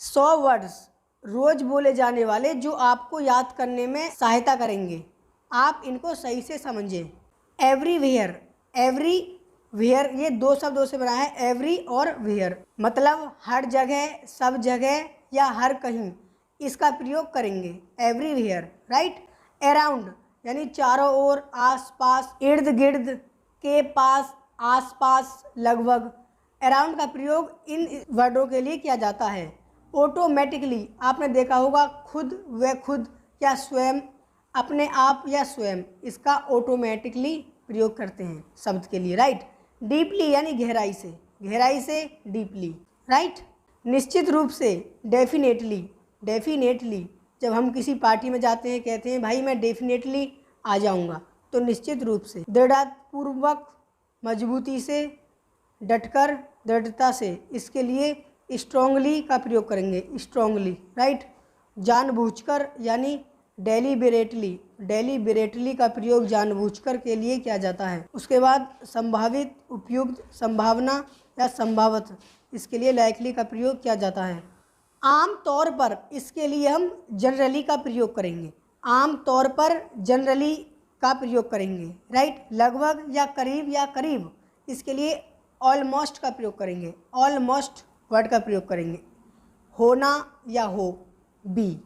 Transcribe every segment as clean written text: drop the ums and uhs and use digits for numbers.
100 words रोज बोले जाने वाले जो आपको याद करने में सहायता करेंगे। आप इनको सही से समझें। एवरीवेयर, एवरीवेयर ये दो शब्दों से बना है, एवरी और वेयर, मतलब हर जगह, सब जगह या हर कहीं, इसका प्रयोग करेंगे एवरीवेयर, राइट। अराउंड यानी चारों ओर, आस पास, इर्द गिर्द, के पास, आस पास, लगभग। अराउंड का प्रयोग इन वर्डों के लिए किया जाता है। ऑटोमेटिकली आपने देखा होगा, खुद व खुद या स्वयं, अपने आप या स्वयं, इसका ऑटोमेटिकली प्रयोग करते हैं शब्द के लिए, राइट। डीपली यानी गहराई से, गहराई से डीपली, राइट। निश्चित रूप से, डेफिनेटली, डेफिनेटली जब हम किसी पार्टी में जाते हैं, कहते हैं भाई मैं डेफिनेटली आ जाऊंगा, तो निश्चित रूप से। दृढ़तापूर्वक, मजबूती से, डटकर, दृढ़ता से, इसके लिए स्ट्रांगली का प्रयोग करेंगे, स्ट्रांगली, राइट। जानबूझकर यानी डेलिबरेटली, डेलिबरेटली का प्रयोग जानबूझकर के लिए किया जाता है। उसके बाद संभावित, उपयुक्त, संभावना या संभावत, इसके लिए लाइकली का प्रयोग किया जाता है। आम तौर पर, इसके लिए हम जनरली का प्रयोग करेंगे, आम तौर पर जनरली का प्रयोग करेंगे, राइट। लगभग या करीब, इसके लिए ऑलमोस्ट का प्रयोग करेंगे, ऑलमोस्ट वर्ड का प्रयोग करेंगे। होना या हो, बी,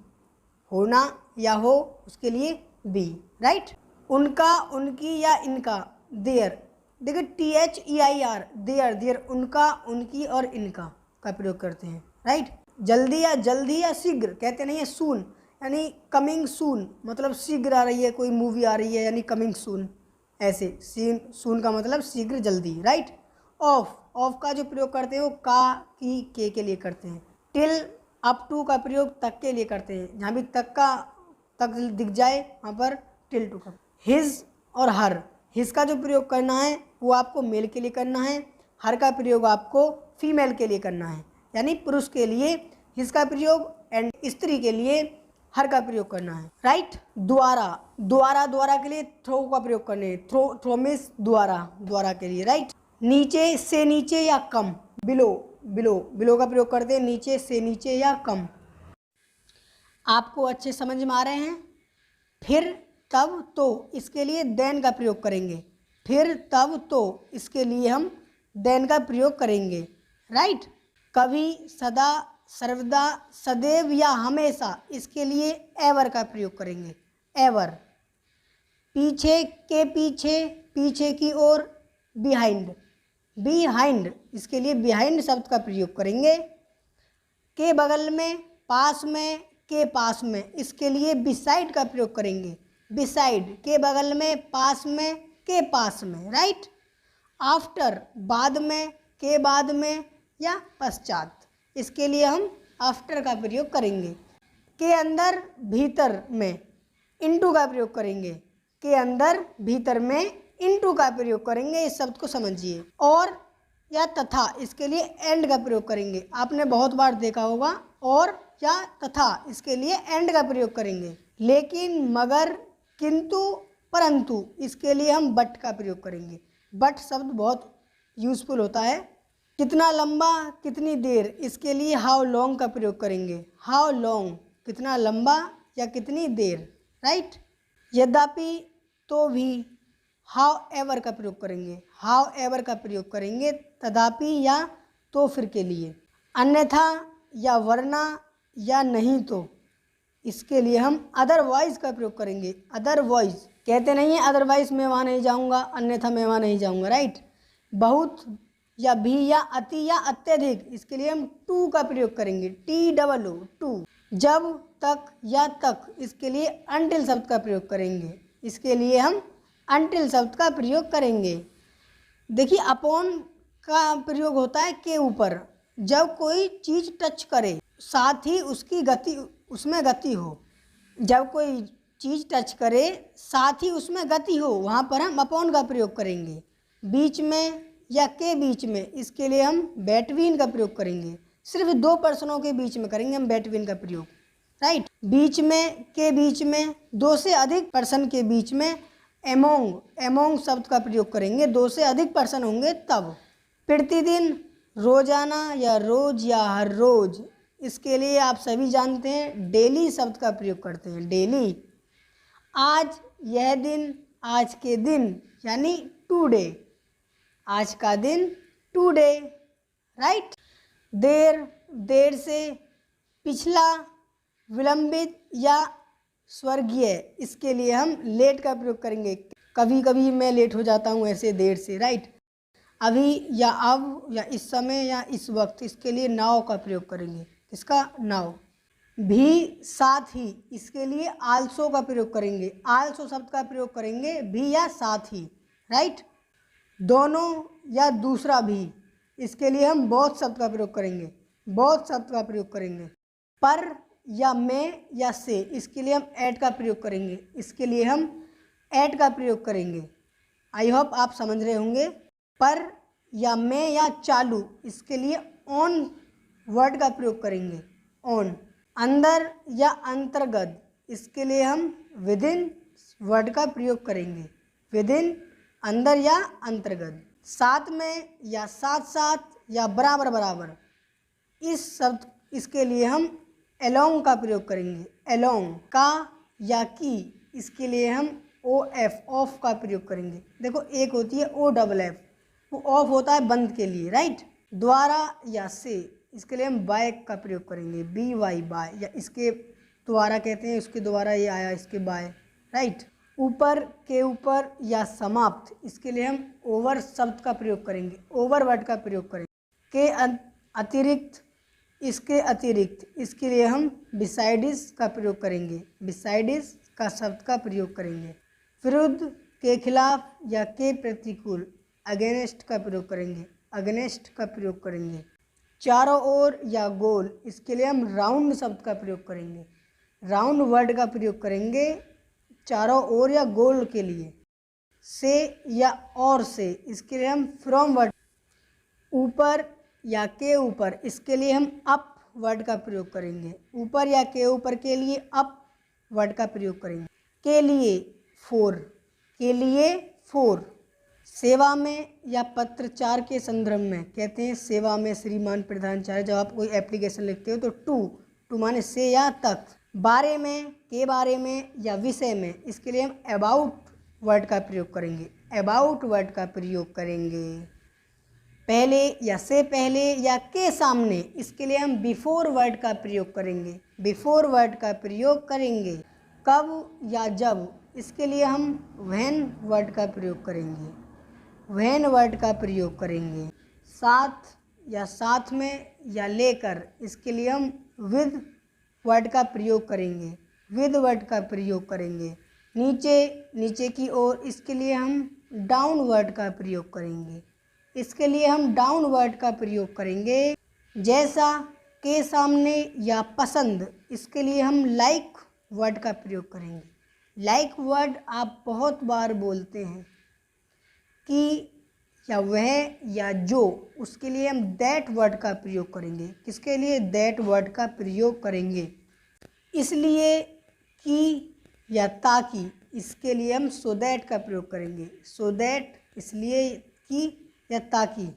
होना या हो, उसके लिए बी, राइट। उनका, उनकी या इनका, देयर, देखिए THEIR, देयर, देयर, उनका, उनकी और इनका का प्रयोग करते हैं, राइट। जल्दी या शीघ्र, कहते नहीं है सून, यानी कमिंग सून, मतलब शीघ्र आ रही है, कोई मूवी आ रही है यानी कमिंग सून, ऐसे। सून का मतलब शीघ्र, जल्दी, राइट। ऑफ, ऑफ का जो प्रयोग करते हैं वो का, की, के लिए करते हैं। टिल, अप टू का प्रयोग तक के लिए करते हैं, जहाँ भी तक दिख जाए वहाँ पर टिल टू का। हिज और हर, हिज का जो प्रयोग करना है वो आपको मेल के लिए करना है, हर का प्रयोग आपको फीमेल के लिए करना है, यानी पुरुष के लिए हिज का प्रयोग एंड स्त्री के लिए हर का प्रयोग करना है, राइट। द्वारा, द्वारा के लिए थ्रो का प्रयोग करने हैं, थ्रो मीन्स द्वारा के लिए, राइट। नीचे से नीचे या कम, बिलो का प्रयोग करते हैं, नीचे से नीचे या कम। आपको अच्छे समझ में आ रहे हैं। फिर, तब, तो, इसके लिए देन का प्रयोग करेंगे, फिर, तब, तो, इसके लिए हम देन का प्रयोग करेंगे, राइट। कभी, सदा, सर्वदा, सदैव या हमेशा, इसके लिए एवर का प्रयोग करेंगे, एवर। पीछे के पीछे, पीछे की ओर, बिहाइंड, बिहाइंड, इसके लिए बिहाइंड शब्द का प्रयोग करेंगे। के बगल में, पास में, के पास में, इसके लिए बिसाइड का प्रयोग करेंगे, बिसाइड, के बगल में, पास में, के पास में, राइट। आफ्टर, बाद में, के बाद में या पश्चात, इसके लिए हम आफ्टर का प्रयोग करेंगे। के अंदर, भीतर में, इनटू का प्रयोग करेंगे, के अंदर, भीतर में, इनटू का प्रयोग करेंगे, इस शब्द को समझिए। और या तथा, इसके लिए एंड का प्रयोग करेंगे, आपने बहुत बार देखा होगा। और या तथा, इसके लिए एंड का प्रयोग करेंगे। लेकिन, मगर, किंतु, परंतु, इसके लिए हम बट का प्रयोग करेंगे। बट शब्द बहुत यूजफुल होता है। कितना लंबा, कितनी देर, इसके लिए हाउ लॉन्ग का प्रयोग करेंगे, हाउ लॉन्ग, कितना लंबा या कितनी देर, राइट। यद्यपि, तो भी, हाउ एवर का प्रयोग करेंगे, हाउ एवर का प्रयोग करेंगे, तथापि या तो फिर के लिए। अन्यथा या वरना या नहीं तो, इसके लिए हम अदरवाइज का प्रयोग करेंगे, अदरवाइज, कहते नहीं है अदरवाइज मैं वहाँ नहीं जाऊँगा, अन्यथा मैं वहाँ नहीं जाऊँगा, राइट। बहुत या भी या अति या अत्यधिक, इसके लिए हम टू का प्रयोग करेंगे, TOO, टू। जब तक या तक, इसके लिए अनटिल शब्द का प्रयोग करेंगे, इसके लिए हम अनटिल शब्द का प्रयोग करेंगे। देखिए, अपॉन का प्रयोग होता है के ऊपर, जब कोई चीज़ टच करे साथ ही उसकी गति, उसमें गति हो, जब कोई चीज़ टच करे साथ ही उसमें गति हो, वहाँ पर हम अपॉन का प्रयोग करेंगे। बीच में या के बीच में, इसके लिए हम बेटवीन का प्रयोग करेंगे, सिर्फ दो पर्सनों के बीच में करेंगे हम बेटवीन का प्रयोग, राइट। बीच में, के बीच में, दो से अधिक पर्सन के बीच में एमोंग, एमोंग शब्द का प्रयोग करेंगे, दो से अधिक पर्सन होंगे तब। प्रतिदिन, रोजाना या रोज या हर रोज, इसके लिए आप सभी जानते हैं डेली शब्द का प्रयोग करते हैं, डेली। आज, यह दिन, आज के दिन, यानी टुडे, आज का दिन टुडे, राइट। देर, देर से, पिछला, विलंबित या स्वर्गीय, इसके लिए हम लेट का प्रयोग करेंगे। कभी कभी मैं लेट हो जाता हूँ ऐसे देर से, राइट। अभी या अब या इस समय या इस वक्त, इसके लिए नाउ का प्रयोग करेंगे। किसका? नाउ। भी, साथ ही, इसके लिए आल्सो का प्रयोग करेंगे। आल्सो शब्द का प्रयोग करेंगे भी या साथ ही, राइट। दोनों या दूसरा भी, इसके लिए हम बोथ शब्द का प्रयोग करेंगे। बोथ शब्द का प्रयोग करेंगे। पर या में या से, इसके लिए हम एट का प्रयोग करेंगे। इसके लिए हम एट का प्रयोग करेंगे। आई होप आप समझ रहे होंगे। पर या में या चालू, इसके लिए ऑन वर्ड का प्रयोग करेंगे, ऑन। अंदर या अंतर्गत, इसके लिए हम विद इन वर्ड का प्रयोग करेंगे, विद इन, अंदर या अंतर्गत। साथ में या साथ साथ या बराबर बराबर, इस शब्द, इसके लिए हम अलोंग का प्रयोग करेंगे। अलोंग। का या की, इसके लिए हम ओ एफ, ऑफ का प्रयोग करेंगे। देखो एक होती है ओ डबल एफ, वो ऑफ होता है बंद के लिए, राइट। द्वारा या से, इसके लिए हम बाय का प्रयोग करेंगे, बी वाई, बाय। या इसके द्वारा कहते हैं, उसके द्वारा ये आया, इसके बाय, राइट। ऊपर, के ऊपर या समाप्त, इसके लिए हम ओवर शब्द का प्रयोग करेंगे, ओवर वर्ड का प्रयोग करेंगे। के अतिरिक्त, इसके अतिरिक्त, इसके लिए हम बिसाइडिस का प्रयोग करेंगे, बिसाइडिस का शब्द का प्रयोग करेंगे। विरुद्ध, के खिलाफ या के प्रतिकूल, अगेंस्ट का प्रयोग करेंगे, अगेंस्ट का प्रयोग करेंगे। चारों ओर या गोल, इसके लिए हम राउंड शब्द का प्रयोग करेंगे, राउंड वर्ड का प्रयोग करेंगे चारों ओर या गोल के लिए। से या और से, इसके लिए हम फ्रॉम वर्ड। ऊपर या के ऊपर, इसके लिए हम अप वर्ड का प्रयोग करेंगे, ऊपर या के ऊपर के लिए अप वर्ड का प्रयोग करेंगे। के लिए, फॉर, के लिए फॉर। सेवा में या पत्रचार के संदर्भ में कहते हैं, सेवा में श्रीमान प्रधानाचार्य। जब आप कोई एप्लीकेशन लिखते हो तो टू माने से या तक। बारे में, के बारे में या विषय में, इसके लिए हम अबाउट वर्ड का प्रयोग करेंगे, अबाउट वर्ड का प्रयोग करेंगे। पहले या से पहले या के सामने, इसके लिए हम बिफोर वर्ड का प्रयोग करेंगे, बिफोर वर्ड का प्रयोग करेंगे। कब या जब, इसके लिए हम व्हेन वर्ड का प्रयोग करेंगे, व्हेन वर्ड का प्रयोग करेंगे। साथ या साथ में या लेकर, इसके लिए हम विद वर्ड का प्रयोग करेंगे, विद वर्ड का प्रयोग करेंगे। नीचे, नीचे की ओर, इसके लिए हम डाउन वर्ड का प्रयोग करेंगे, इसके लिए हम डाउन वर्ड का प्रयोग करेंगे। जैसा, के सामने या पसंद, इसके लिए हम लाइक वर्ड का प्रयोग करेंगे। लाइक वर्ड आप बहुत बार बोलते हैं कि या वह या जो, उसके लिए हम दैट वर्ड का प्रयोग करेंगे। किसके लिए? दैट वर्ड का प्रयोग करेंगे। इसलिए, कि या ताकि, इसके लिए हम सो दैट का प्रयोग करेंगे, सो दैट, इसलिए कि या ताकि।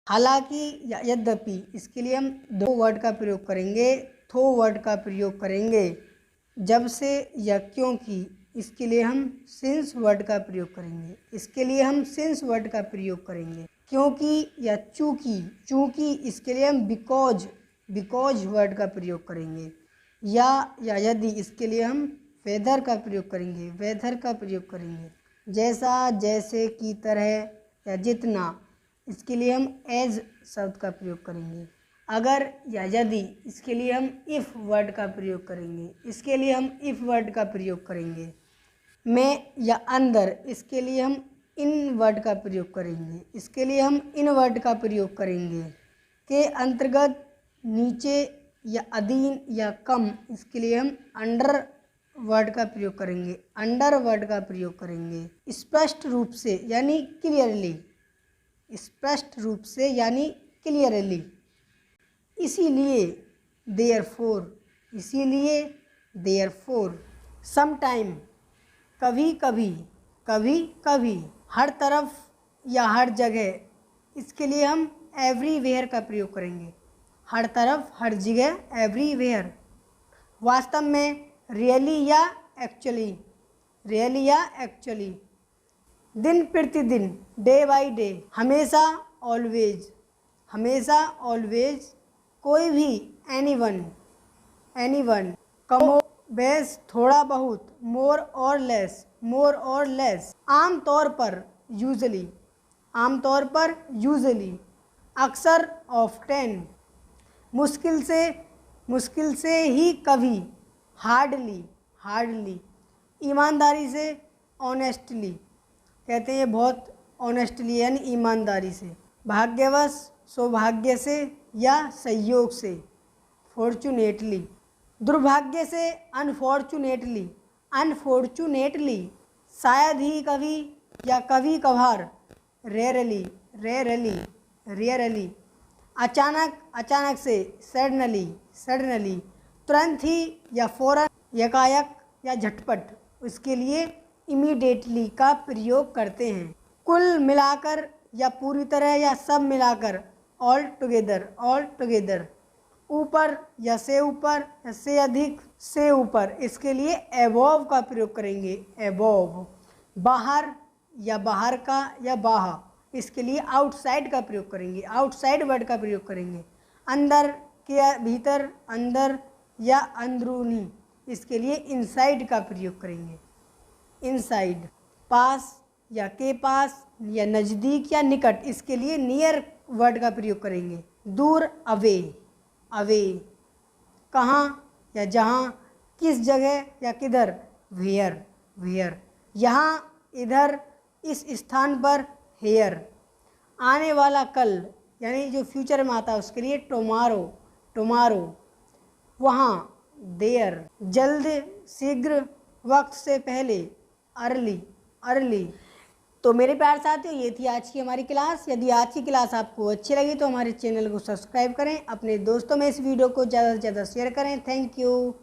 हालांकि या यद्यपि, इसके लिए हम दो वर्ड का प्रयोग करेंगे, थो वर्ड का प्रयोग करेंगे। जब से या क्योंकि, इसके लिए हम सिंस वर्ड का प्रयोग करेंगे, इसके लिए हम सिंस वर्ड का प्रयोग करेंगे। क्योंकि या चूँकि, चूँकि, इसके लिए हम बिकॉज वर्ड का प्रयोग करेंगे। या यदि, इसके लिए हम वेदर का प्रयोग करेंगे, वेदर का प्रयोग करेंगे। जैसा, जैसे, की तरह या जितना, इसके लिए हम एज शब्द का प्रयोग करेंगे। अगर या यदि, इसके लिए हम इफ़ वर्ड का प्रयोग करेंगे, इसके लिए हम इफ़ वर्ड का प्रयोग करेंगे। में या अंदर, इसके लिए हम इन वर्ड का प्रयोग करेंगे, इसके लिए हम इन वर्ड का प्रयोग करेंगे। के अंतर्गत, नीचे या अधीन या कम, इसके लिए हम अंडर वर्ड का प्रयोग करेंगे, अंडर वर्ड का प्रयोग करेंगे। स्पष्ट रूप से यानी क्लियरली, स्पष्ट रूप से यानी क्लियरली। इसीलिए, देयरफॉर, इसीलिए, देयरफॉर। समटाइम, कभी कभी, कभी कभी। हर तरफ या हर जगह, इसके लिए हम एवरीवेयर का प्रयोग करेंगे, हर तरफ, हर जगह, एवरीवेयर। वास्तव में, रियली या एक्चुअली, रियली या एक्चुअली। दिन प्रतिदिन, डे बाय डे, हमेशा, ऑलवेज, हमेशा, ऑलवेज। कोई भी, एनीवन, एनीवन। कमो बेश, थोड़ा बहुत, मोर और लेस, मोर और लेस। आम तौर पर, यूजली, आम तौर पर, यूजली। अक्सर, ऑफ्टेन। मुश्किल से, मुश्किल से ही कभी, हार्डली, हार्डली। ईमानदारी से, ऑनेस्टली, कहते हैं ये बहुत ऑनेस्टली यानी ईमानदारी से। भाग्यवश, सौभाग्य से या संयोग से, फॉर्चुनेटली। दुर्भाग्य से, अनफॉर्चुनेटली, अनफॉर्चुनेटली। शायद ही कभी या कभी कभार, रेयरली, रेयरली, रेयरली। अचानक, अचानक से, सडनली, सडनली। तुरंत ही या फौरन, यकायक या झटपट, उसके लिए इमीडिएटली का प्रयोग करते हैं। कुल मिलाकर या पूरी तरह या सब मिलाकर, ऑल टुगेदर, ऑल टुगेदर। ऊपर या से ऊपर या से अधिक, से ऊपर, इसके लिए एबोव का प्रयोग करेंगे, एबोव। बाहर या बाहर का या बाहर, इसके लिए आउटसाइड का प्रयोग करेंगे, आउटसाइड वर्ड का प्रयोग करेंगे। अंदर के भीतर, अंदर या अंदरूनी, इसके लिए इनसाइड का प्रयोग करेंगे, इनसाइड। पास या के पास या नज़दीक या निकट, इसके लिए नियर वर्ड का प्रयोग करेंगे। दूर, अवे, अवे। कहाँ या जहाँ, किस जगह या किधर, वेयर, वेयर। यहाँ, इधर, इस स्थान पर, हेयर। आने वाला कल यानी जो फ्यूचर में आता है उसके लिए टुमारो, टुमारो। वहाँ, देयर। जल्द, शीघ्र, वक्त से पहले, अर्ली, अर्ली। तो मेरे प्यारे साथियों, ये थी आज की हमारी क्लास। यदि आज की क्लास आपको अच्छी लगी तो हमारे चैनल को सब्सक्राइब करें, अपने दोस्तों में इस वीडियो को ज़्यादा से ज़्यादा शेयर करें। Thank you.